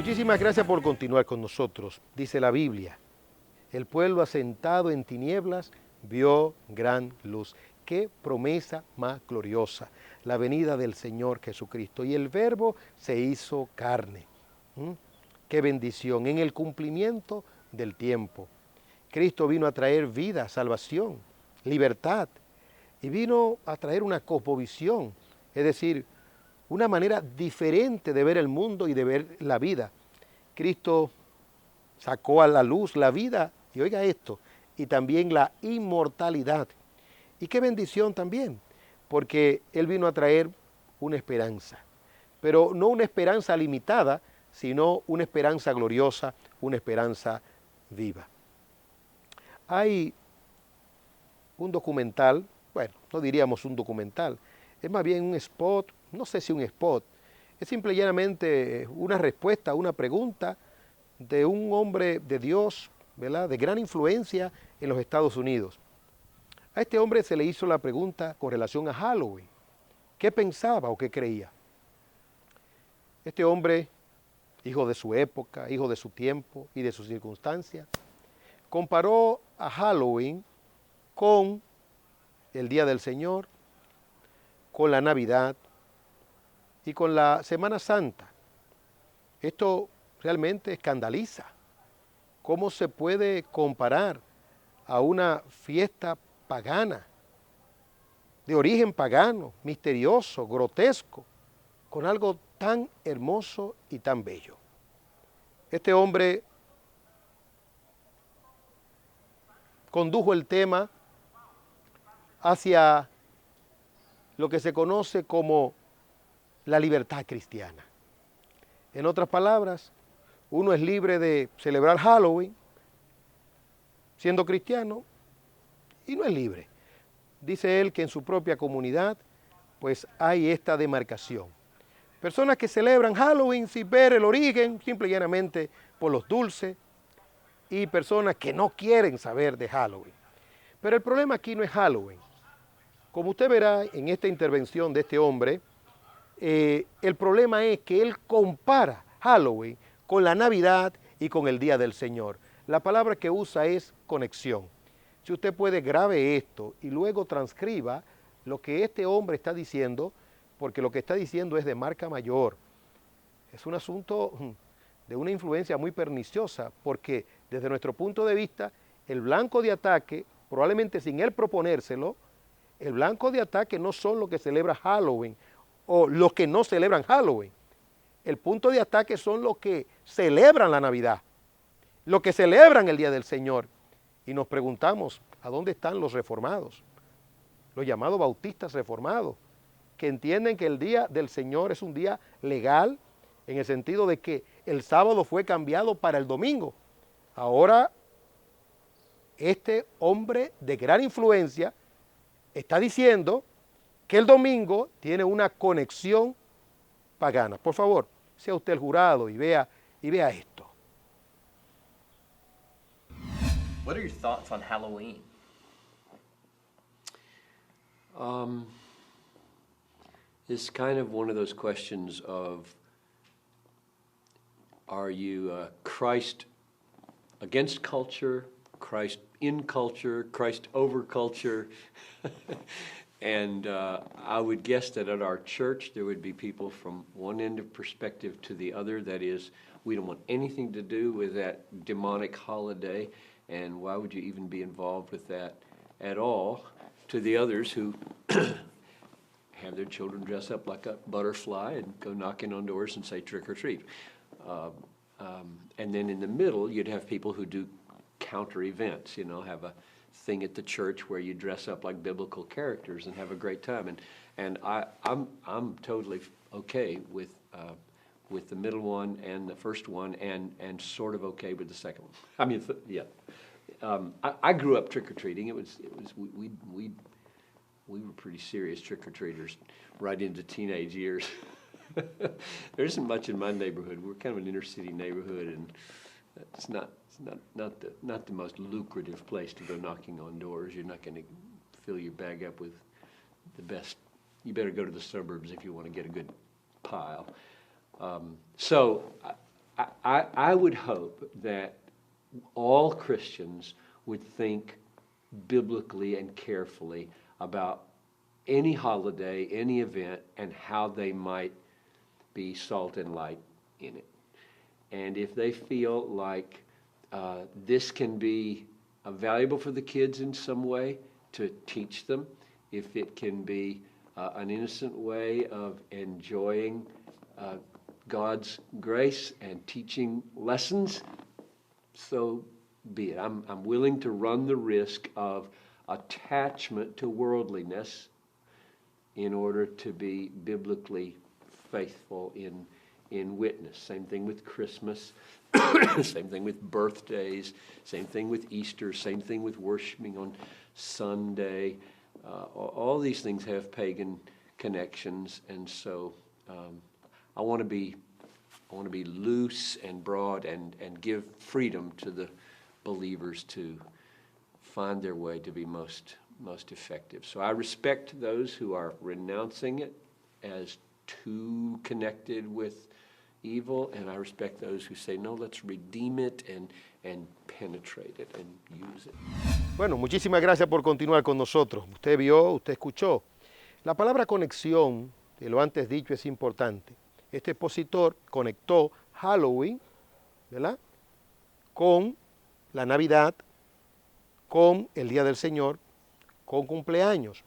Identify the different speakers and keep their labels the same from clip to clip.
Speaker 1: Muchísimas gracias por continuar con nosotros. Dice la Biblia, el pueblo asentado en tinieblas vio gran luz. Qué promesa más gloriosa, la venida del Señor Jesucristo. Y el Verbo se hizo carne. Qué bendición, en el cumplimiento del tiempo. Cristo vino a traer vida, salvación, libertad. Y vino a traer una cosmovisión, es decir, una manera diferente de ver el mundo y de ver la vida. Cristo sacó a la luz la vida, y oiga esto, y también la inmortalidad. Y qué bendición también, porque Él vino a traer una esperanza, pero no una esperanza limitada, sino una esperanza gloriosa, una esperanza viva. Hay un documental, bueno, no diríamos un documental, es más bien un spot, no sé si un spot, es simple y llanamente una respuesta a una pregunta de un hombre de Dios, ¿verdad?, de gran influencia en los Estados Unidos. A este hombre se le hizo la pregunta con relación a Halloween. ¿Qué pensaba o qué creía? Este hombre, hijo de su época, hijo de su tiempo y de sus circunstancias, comparó a Halloween con el Día del Señor, con la Navidad y con la Semana Santa. Esto realmente escandaliza. ¿Cómo se puede comparar a una fiesta pagana, de origen pagano, misterioso, grotesco, con algo tan hermoso y tan bello? Este hombre condujo el tema hacia lo que se conoce como la libertad cristiana. En otras palabras, uno es libre de celebrar Halloween siendo cristiano y no es libre. Dice él que en su propia comunidad pues hay esta demarcación. Personas que celebran Halloween sin ver el origen, simple y llanamente por los dulces, y personas que no quieren saber de Halloween. Pero el problema aquí no es Halloween. Como usted verá en esta intervención de este hombre, el problema es que él compara Halloween con la Navidad y con el Día del Señor. La palabra que usa es conexión. Si usted puede, grabe esto y luego transcriba lo que este hombre está diciendo, porque lo que está diciendo es de marca mayor. Es un asunto de una influencia muy perniciosa, porque desde nuestro punto de vista, el blanco de ataque, probablemente sin él proponérselo, el blanco de ataque no son los que celebran Halloween o los que no celebran Halloween. El punto de ataque son los que celebran la Navidad, los que celebran el Día del Señor. Y nos preguntamos, ¿a dónde están los reformados? Los llamados bautistas reformados, que entienden que el Día del Señor es un día legal, en el sentido de que el sábado fue cambiado para el domingo. Ahora, este hombre de gran influencia está diciendo que el domingo tiene una conexión pagana. Por favor, sea usted el jurado y vea esto.
Speaker 2: What are your thoughts on Halloween?
Speaker 3: It's kind of one of those questions of, are you Christ against culture, Christ in culture, Christ over culture? And I would guess that at our church there would be people from one end of perspective to the other. That is, we don't want anything to do with that demonic holiday, and why would you even be involved with that at all? To the others who have their children dress up like a butterfly and go knocking on doors and say trick or treat. And then in the middle, you'd have people who do counter events, you know, have a thing at the church where you dress up like biblical characters and have a great time. And I'm totally okay with the middle one and the first one, and sort of okay with the second one. I mean, yeah. I grew up trick or treating. We were pretty serious trick or treaters right into teenage years. There isn't much in my neighborhood. We're kind of an inner city neighborhood, and it's not the most lucrative place to go knocking on doors. You're not going to fill your bag up with the best. You better go to the suburbs if you want to get a good pile. So I would hope that all Christians would think biblically and carefully about any holiday, any event, and how they might be salt and light in it. And if they feel like this can be valuable for the kids in some way, to teach them, if it can be an innocent way of enjoying God's grace and teaching lessons, so be it. I'm willing to run the risk of attachment to worldliness in order to be biblically faithful in witness. Same thing with Christmas, same thing with birthdays, same thing with Easter, same thing with worshiping on Sunday. All these things have pagan connections, and so I want to be loose and broad and give freedom to the believers to find their way to be most effective. So I respect those who are renouncing it as too connected with evil, and I respect those who say, no, let's redeem it and penetrate it and use it.
Speaker 1: Bueno, muchísimas gracias por continuar con nosotros. Usted vio, usted escuchó. La palabra conexión, de lo antes dicho, es importante. Este expositor conectó Halloween, ¿verdad?, con la Navidad, con el Día del Señor, con cumpleaños.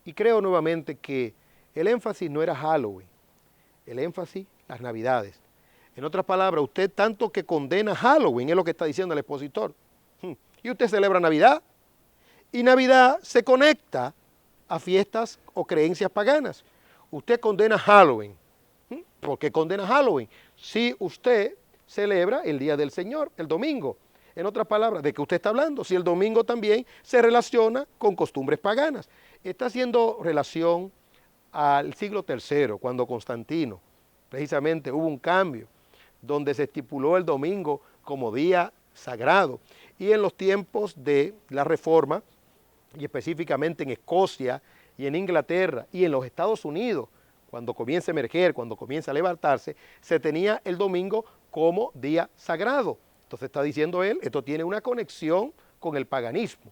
Speaker 1: Y creo nuevamente que el énfasis no era Halloween, el énfasis las Navidades. En otras palabras, usted tanto que condena Halloween, es lo que está diciendo el expositor. Y usted celebra Navidad, y Navidad se conecta a fiestas o creencias paganas. Usted condena Halloween. ¿Por qué condena Halloween? Si usted celebra el Día del Señor, el domingo. En otras palabras, ¿de qué usted está hablando? Si el domingo también se relaciona con costumbres paganas. Está haciendo relación al siglo III, cuando Constantino, precisamente hubo un cambio, donde se estipuló el domingo como día sagrado. Y en los tiempos de la Reforma, y específicamente en Escocia y en Inglaterra y en los Estados Unidos, cuando comienza a emerger, cuando comienza a levantarse, se tenía el domingo como día sagrado. Entonces está diciendo él, esto tiene una conexión con el paganismo.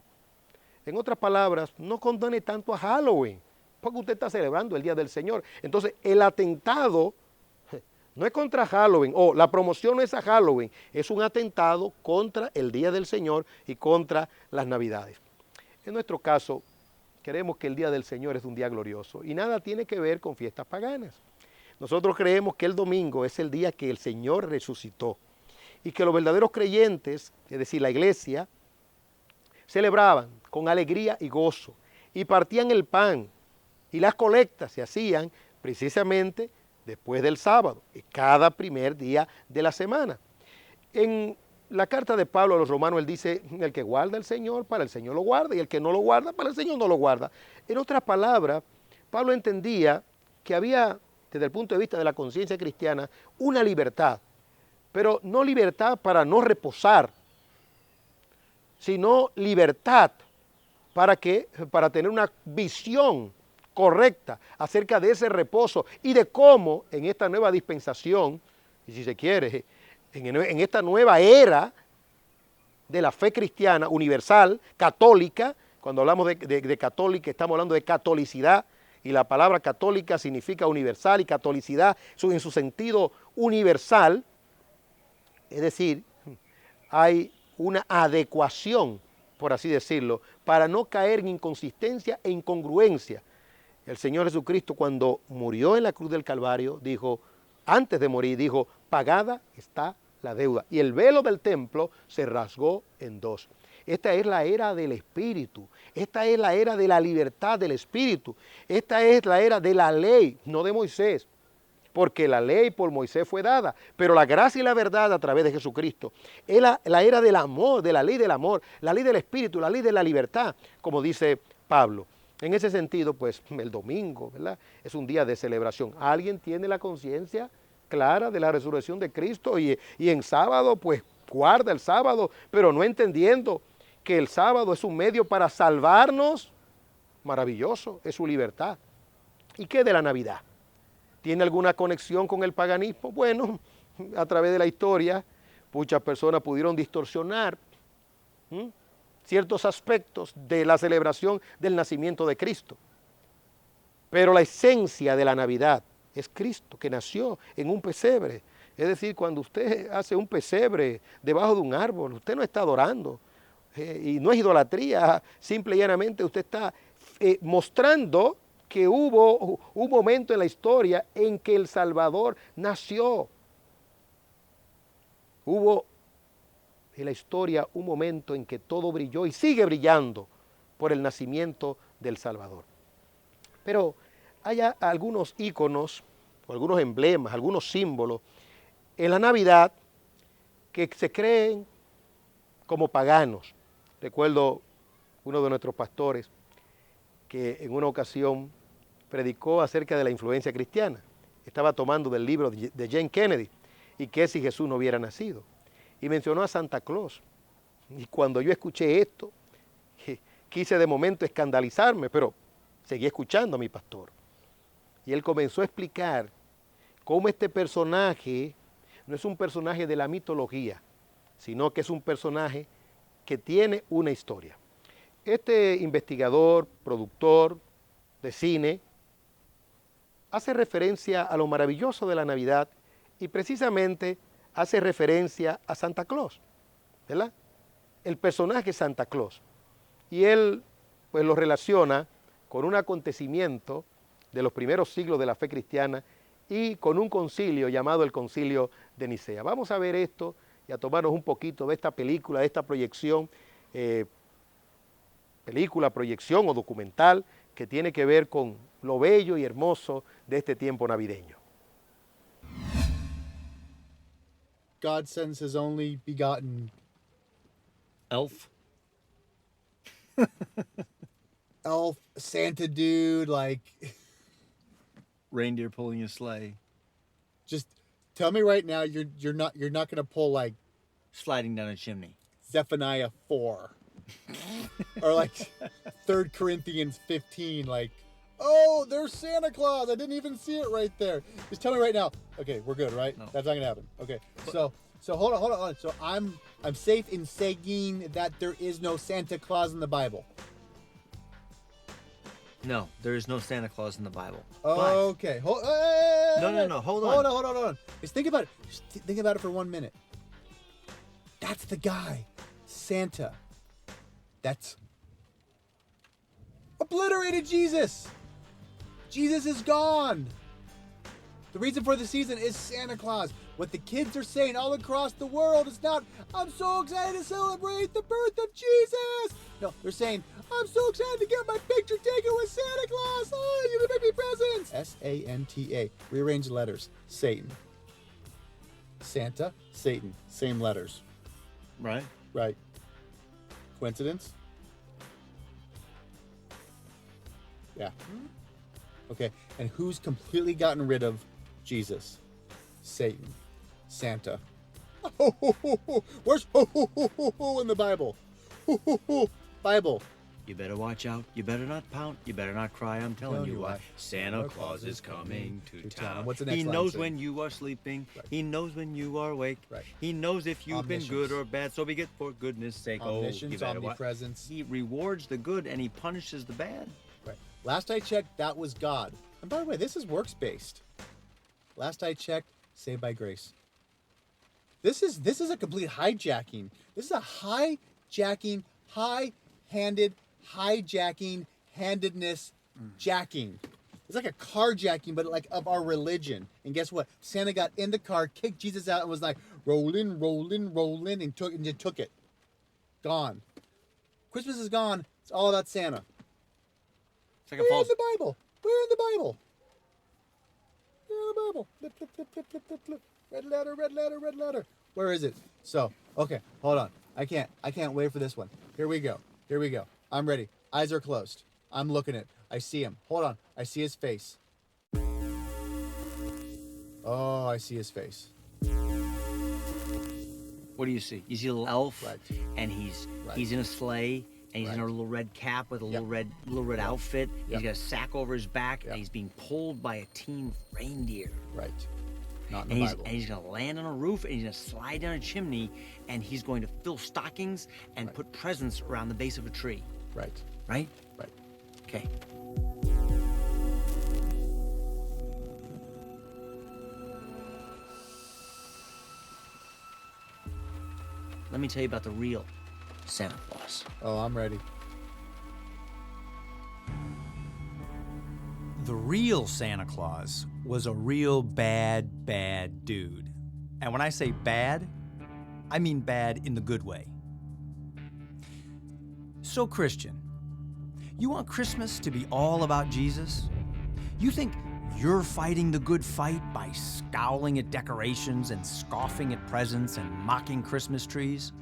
Speaker 1: En otras palabras, no condene tanto a Halloween, porque usted está celebrando el Día del Señor. Entonces el atentado no es contra Halloween, o la promoción no es a Halloween, es un atentado contra el Día del Señor y contra las Navidades. En nuestro caso, queremos que el Día del Señor es un día glorioso y nada tiene que ver con fiestas paganas. Nosotros creemos que el domingo es el día que el Señor resucitó y que los verdaderos creyentes, es decir, la iglesia, celebraban con alegría y gozo y partían el pan y las colectas se hacían precisamente después del sábado, cada primer día de la semana. En la carta de Pablo a los romanos, él dice, el que guarda el Señor, para el Señor lo guarda, y el que no lo guarda, para el Señor no lo guarda. En otras palabras, Pablo entendía que había, desde el punto de vista de la conciencia cristiana, una libertad, pero no libertad para no reposar, sino libertad para tener una visión correcta acerca de ese reposo y de cómo en esta nueva dispensación, y si se quiere, en esta nueva era de la fe cristiana universal, católica, cuando hablamos de católica estamos hablando de catolicidad, y la palabra católica significa universal y catolicidad en su sentido universal, es decir, hay una adecuación, por así decirlo, para no caer en inconsistencia e incongruencia. El Señor Jesucristo, cuando murió en la cruz del Calvario, dijo, antes de morir, dijo, pagada está la deuda. Y el velo del templo se rasgó en dos. Esta es la era del Espíritu. Esta es la era de la libertad del Espíritu. Esta es la era de la ley, no de Moisés. Porque la ley por Moisés fue dada, pero la gracia y la verdad a través de Jesucristo. Es la era del amor, de la ley del amor, la ley del Espíritu, la ley de la libertad, como dice Pablo. En ese sentido, pues, el domingo, ¿verdad?, es un día de celebración. ¿Alguien tiene la conciencia clara de la resurrección de Cristo? Y en sábado, pues, guarda el sábado, pero no entendiendo que el sábado es un medio para salvarnos. Maravilloso, es su libertad. ¿Y qué de la Navidad? ¿Tiene alguna conexión con el paganismo? Bueno, a través de la historia, muchas personas pudieron distorsionar ciertos aspectos de la celebración del nacimiento de Cristo. Pero la esencia de la Navidad es Cristo, que nació en un pesebre. Es decir, cuando usted hace un pesebre debajo de un árbol, usted no está adorando. Y no es idolatría, simple y llanamente usted está mostrando que hubo un momento en la historia en que el Salvador nació. Hubo en la historia un momento en que todo brilló y sigue brillando por el nacimiento del Salvador. Pero hay algunos íconos, algunos emblemas, algunos símbolos en la Navidad que se creen como paganos. Recuerdo uno de nuestros pastores que en una ocasión predicó acerca de la influencia cristiana. Estaba tomando del libro de Jane Kennedy, y que si Jesús no hubiera nacido. Y mencionó a Santa Claus. Y cuando yo escuché esto, quise de momento escandalizarme, pero seguí escuchando a mi pastor. Y él comenzó a explicar cómo este personaje no es un personaje de la mitología, sino que es un personaje que tiene una historia. Este investigador, productor de cine, hace referencia a lo maravilloso de la Navidad y precisamente hace referencia a Santa Claus, ¿verdad? El personaje Santa Claus. Y él pues lo relaciona con un acontecimiento de los primeros siglos de la fe cristiana y con un concilio llamado el Concilio de Nicea. Vamos a ver esto y a tomarnos un poquito de esta película, de esta proyección, proyección o documental que tiene que ver con lo bello y hermoso de este tiempo navideño.
Speaker 4: God sends his only begotten
Speaker 5: Elf.
Speaker 4: elf, Santa dude, like,
Speaker 5: Reindeer pulling a sleigh.
Speaker 4: just tell me right now you're not gonna pull like
Speaker 5: Sliding down a chimney.
Speaker 4: Zephaniah 4 or like 3 Corinthians 15, like, oh, there's Santa Claus. I didn't even see it right there. Just tell me right now. Okay, we're good, right?
Speaker 5: No.
Speaker 4: That's not gonna happen. Okay, so hold on. So I'm safe in saying that there is no Santa Claus in the Bible.
Speaker 5: No, there is no Santa Claus in the Bible.
Speaker 4: Okay. Hold on. Just think about it. Think about it for 1 minute. That's the guy, Santa. That's obliterated Jesus. Jesus is gone. The reason for the season is Santa Claus. What the kids are saying all across the world is not, I'm so excited to celebrate the birth of Jesus. No, they're saying, I'm so excited to get my picture taken with Santa Claus. Oh, you're gonna make me presents. S-A-N-T-A. Rearrange letters. Satan. Santa, Satan. Same letters.
Speaker 5: Right?
Speaker 4: Right. Coincidence? Yeah. Okay. And who's completely gotten rid of Jesus? Satan. Santa. Where's in the Bible? Bible.
Speaker 5: You better watch out. You better not pout. You better not cry. I'm telling you why. Santa Claus is coming to town.
Speaker 4: What's the next
Speaker 5: He
Speaker 4: line
Speaker 5: knows
Speaker 4: say?
Speaker 5: when you are sleeping.
Speaker 4: Right.
Speaker 5: He knows when you are awake.
Speaker 4: Right.
Speaker 5: He knows if you've been good
Speaker 4: Omniscience.
Speaker 5: or bad. So be good for goodness sake.
Speaker 4: Omniscience,
Speaker 5: you better watch.
Speaker 4: omnipresence.
Speaker 5: He rewards the good and he punishes the bad.
Speaker 4: Right. Last I checked, that was God. And by the way, this is works-based. Last I checked, saved by grace. This is a complete hijacking. This is a hijacking, high-handed, hijacking, handedness, jacking. It's like a carjacking, but like of our religion. And guess what? Santa got in the car, kicked Jesus out, and was like, rolling, and took it. Gone. Christmas is gone. It's all about Santa.
Speaker 5: It's like a
Speaker 4: Where
Speaker 5: false.
Speaker 4: in the Bible? Where in the Bible? Where in the Bible? Flip. Red letter. Where is it? So, okay, hold on. I can't wait for this one. Here we go. I'm ready. Eyes are closed. I'm looking at. I see him. Hold on. I see his face. Oh, I see his face.
Speaker 5: What do you see? You see a little elf,
Speaker 4: Right.
Speaker 5: and he's
Speaker 4: Right.
Speaker 5: in a sleigh, and he's in a
Speaker 4: Right.
Speaker 5: little red cap with a
Speaker 4: Yep.
Speaker 5: little red outfit.
Speaker 4: Yep.
Speaker 5: He's got a sack over his back,
Speaker 4: Yep.
Speaker 5: and he's being pulled by a team of reindeer.
Speaker 4: Right. Not in
Speaker 5: and
Speaker 4: the
Speaker 5: he's,
Speaker 4: Bible.
Speaker 5: and he's gonna land on a roof, and he's gonna slide down a chimney, and he's going to fill stockings and put presents around the base of a tree.
Speaker 4: Right.
Speaker 5: Right?
Speaker 4: Right.
Speaker 5: Okay. Let me tell you about the real Santa Claus.
Speaker 4: Oh, I'm ready.
Speaker 6: The real Santa Claus was a real bad, bad dude. And when I say bad, I mean bad in the good way. So, Christian, you want Christmas to be all about Jesus? You think you're fighting the good fight by scowling at decorations and scoffing at presents and mocking Christmas trees?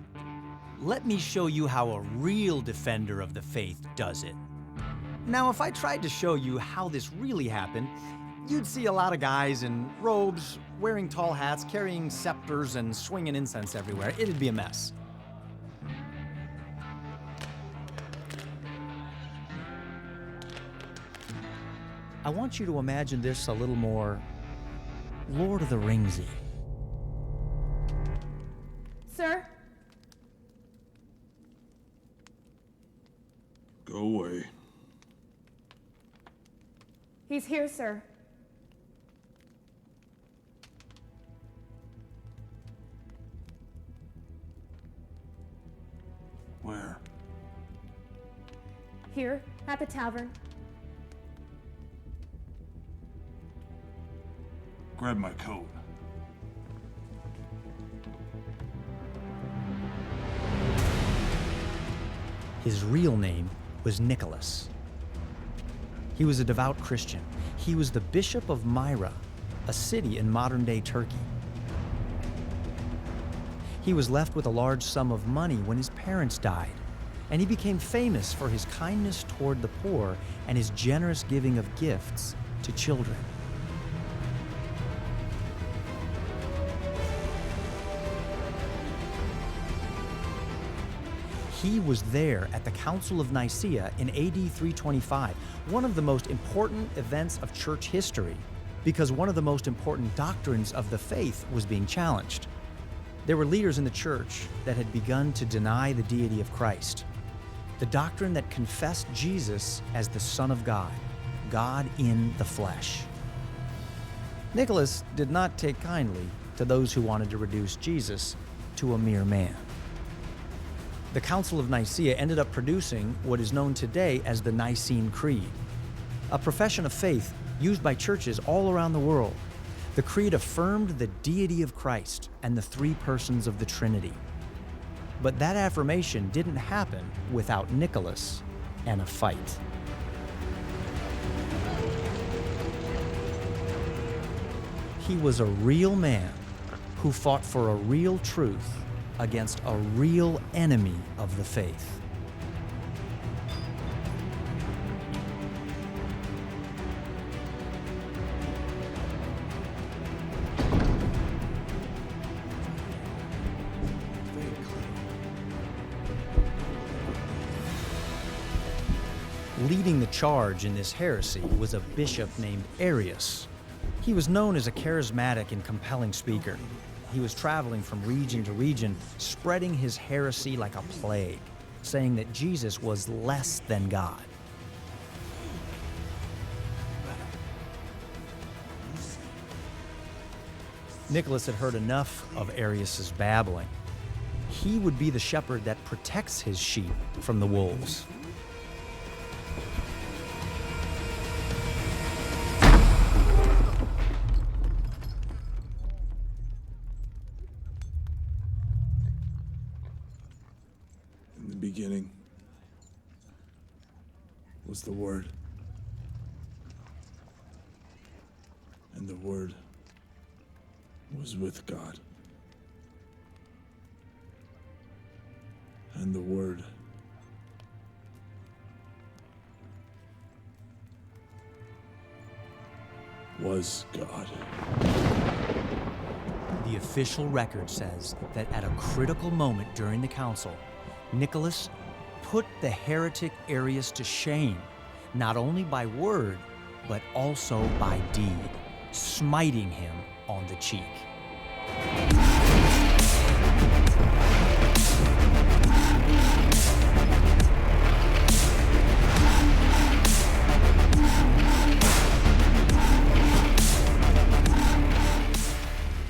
Speaker 6: Let me show you how a real defender of the faith does it. Now, if I tried to show you how this really happened, you'd see a lot of guys in robes, wearing tall hats, carrying scepters, and swinging incense everywhere. It'd be a mess. I want you to imagine this a little more Lord of the Ringsy.
Speaker 7: Sir?
Speaker 8: Go away.
Speaker 7: He's here, sir.
Speaker 8: Where?
Speaker 7: Here, at the tavern.
Speaker 8: Grab my coat.
Speaker 6: His real name was Nicholas. He was a devout Christian. He was the Bishop of Myra, a city in modern-day Turkey. He was left with a large sum of money when his parents died, and he became famous for his kindness toward the poor and his generous giving of gifts to children. He was there at the Council of Nicaea in AD 325, one of the most important events of church history, because one of the most important doctrines of the faith was being challenged. There were leaders in the church that had begun to deny the deity of Christ, the doctrine that confessed Jesus as the Son of God, God in the flesh. Nicholas did not take kindly to those who wanted to reduce Jesus to a mere man. The Council of Nicaea ended up producing what is known today as the Nicene Creed, a profession of faith used by churches all around the world. The creed affirmed the deity of Christ and the three persons of the Trinity. But that affirmation didn't happen without Nicholas and a fight. He was a real man who fought for a real truth against a real enemy of the faith. Leading the charge in this heresy was a bishop named Arius. He was known as a charismatic and compelling speaker. He was traveling from region to region, spreading his heresy like a plague, saying that Jesus was less than God. Nicholas had heard enough of Arius's babbling. He would be the shepherd that protects his sheep from the wolves.
Speaker 8: In the beginning was the Word. And the Word was with God. And the Word was God.
Speaker 6: The official record says that at a critical moment during the council, Nicholas put the heretic Arius to shame, not only by word, but also by deed. smiting him on the cheek.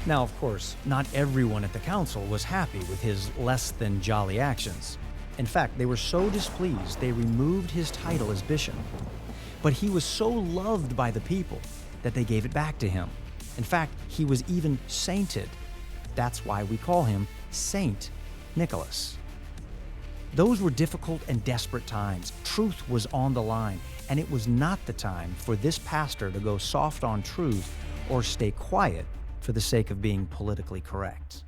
Speaker 6: Now, of course, not everyone at the council was happy with his less than jolly actions. In fact, they were so displeased they removed his title as bishop. But he was so loved by the people that they gave it back to him. In fact, he was even sainted. That's why we call him Saint Nicholas. Those were difficult and desperate times. Truth was on the line, and it was not the time for this pastor to go soft on truth or stay quiet for the sake of being politically correct.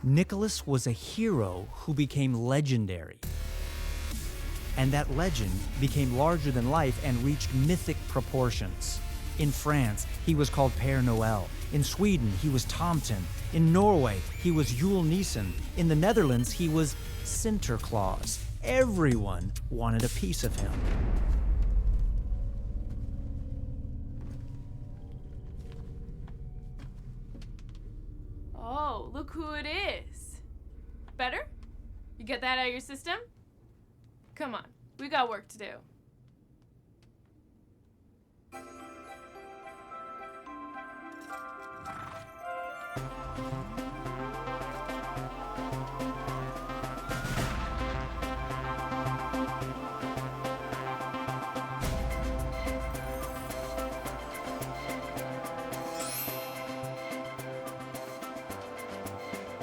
Speaker 6: Nicholas was a hero who became legendary. And that legend became larger than life and reached mythic proportions. In France, he was called Père Noël. In Sweden, he was Tomten. In Norway, he was Yule Nissen. In the Netherlands, he was Sinterklaas. Everyone wanted a piece of him.
Speaker 9: Oh, look who it is. Better? You get that out of your system? Come on, we got work to do.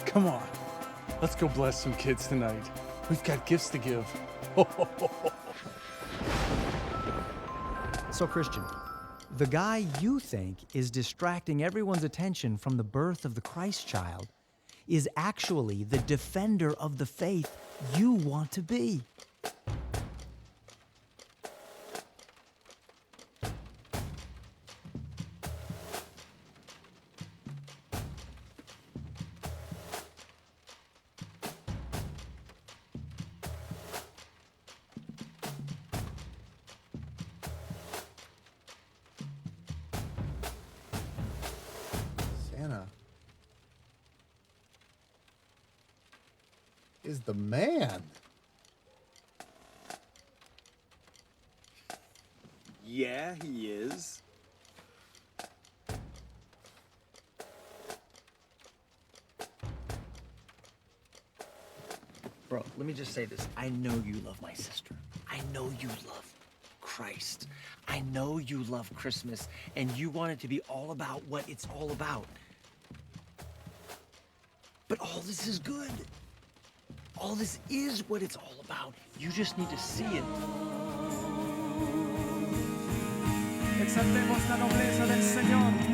Speaker 10: Come on, let's go bless some kids tonight. We've got gifts to give.
Speaker 6: So, Christian, the guy you think is distracting everyone's attention from the birth of the Christ child is actually the defender of the faith you want to be.
Speaker 4: Santa is the man.
Speaker 11: Yeah, he is.
Speaker 5: Bro, let me just say this. I know you love my sister. I know you love Christ. I know you love Christmas, and you want it to be all about what it's all about. But all this is good. All this is what it's all about. You just need to see it.
Speaker 11: Exaltemos la nobleza del Señor.